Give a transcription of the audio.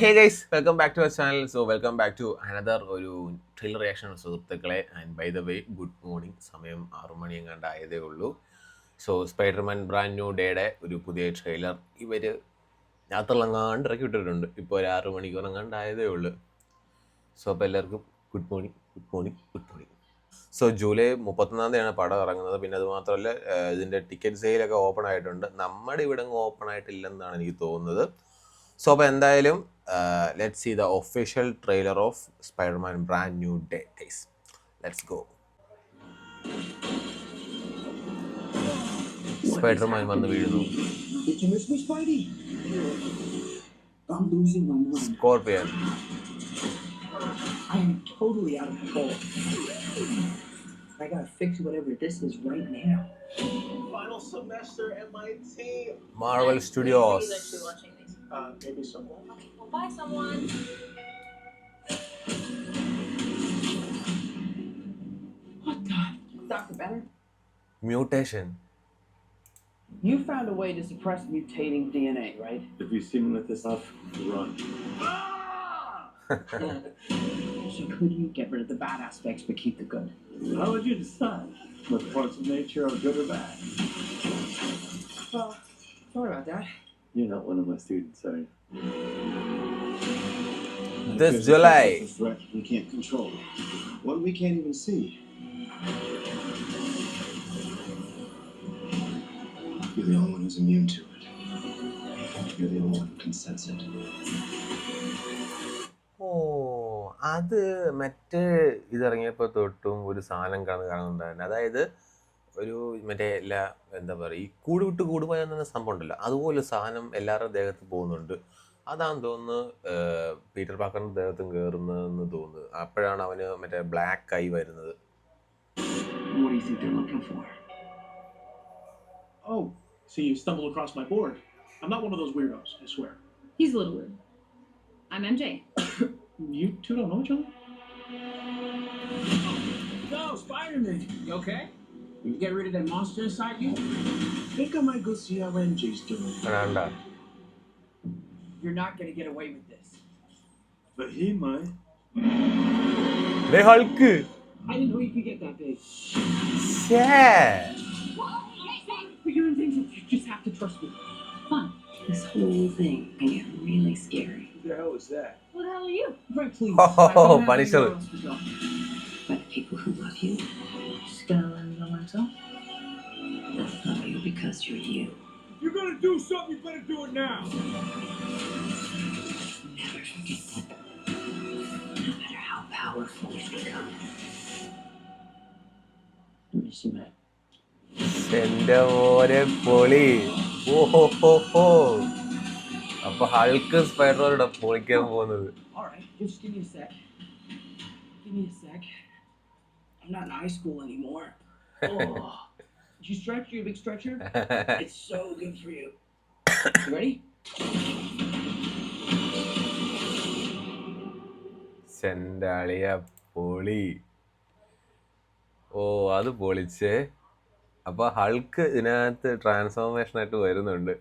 Hey guys welcome back to our channel. So welcome back to another ഒരു trailer reaction സുഹൃത്തുക്കളെ. And by the way good morning. സമയം 6 മണി എങ്ങാണ്ട് ആയതേ ഉള്ളൂ. So Spiderman brand new ഡേയുടെ ഒരു പുതിയ ട്രെയിലർ ഇവർ രാത്രിയിലെങ്ങാണ്ട് ഇറക്കി വിട്ടിട്ടുണ്ട്. ഇപ്പോൾ ഒരു 6 മണിക്കൂർ എങ്ങാണ്ട് ആയതേ ഉള്ളൂ. സോ അപ്പോൾ എല്ലാവർക്കും good morning, good morning, good morning. So July 31 പടം ഇറങ്ങുന്നത്. പിന്നെ അത് മാത്രമല്ല, ഇതിൻ്റെ ടിക്കറ്റ് സെയിലൊക്കെ ഓപ്പൺ ആയിട്ടുണ്ട്. നമ്മുടെ ഇവിടെ ഓപ്പൺ ആയിട്ടില്ലെന്നാണ് എനിക്ക് തോന്നുന്നത്. സോ അപ്പോൾ എന്തായാലും let's see the official trailer of Spiderman brand new day guys. Let's go. Spiderman വന്ന് വീഴുന്നു. Scorpion. I am totally out of control. I gotta fix whatever this is right now. Final semester MIT. Marvel Studios. Maybe someone. Okay, well, bye, someone. What the? Dr. Banner? Mutation. You found a way to suppress mutating DNA, right? If you see me with this stuff, run. So could you get rid of the bad aspects but keep the good? How would you decide what parts of nature are good or bad? Well, sorry about that. You're not one of my students, sorry. This July. A threat we can't control. One we can't even see. You're the only one who's immune to it. You're the only one who can sense it. അത് മറ്റേ ഇതിറങ്ങിയപ്പോൾ തൊട്ടും ഒരു സാധനം കാണുന്നുണ്ടായിരുന്നു. അതായത് ഒരു മറ്റേ എല്ലാ എന്താ പറയുക, ഈ കൂട് വിട്ട് കൂടുപോയ സംഭവം ഉണ്ടല്ലോ, അതുപോലെ സാധനം എല്ലാവരുടെ ദേഹത്ത് പോകുന്നുണ്ട്. അതാന്ന് തോന്നുന്നു പീറ്റർ പാക്കറിൻ്റെ ദേഹത്തും കയറുന്നതെന്ന് തോന്നുന്നു. അപ്പോഴാണ് അവന് മറ്റേ ബ്ലാക്ക് ഐ വരുന്നത്. What do you think they're looking for? Oh, so you stumbled across my board. I'm not one of those weirdos, I swear. He's a little weird. I'm MJ. You two don't know each other? Yo, Spider-Man, you okay? You get rid of that monster inside you? Think I might go see how MJ's doing. കണ്ടാ? You're not gonna get away with this. But he might. They Hulk. I didn't know you could get that big. But you're invincible. You just have to trust me. Fun. This whole thing can get really scary. Who the hell is that? Who the hell are you? Right, please. Oh, I don't have Punisher. anywhere else to go. But the people who love you, just gonna let it go myself. Love you because you're you. If you're gonna do something, you better do it now. Never forget that. No matter how powerful you become. I miss you, man. എന്റെ മോനെ പൊളി. ഓഹോ. അപ്പൊ Hulk സ്പൈഡറോടെ പൊളിക്കാൻ പോകുന്നത്. Alright, just give me a sec. Give me a sec. I'm not in high school anymore. Oh. Did you stretch? You a big stretcher? It's so good for you. You ready? ചെണ്ടാളിയ പൊളി. ഓ അത് പൊളിച്ചേ. അപ്പൊ Hulk ഇതിനകത്ത് transformation ആയിട്ട് വരുന്നുണ്ട്.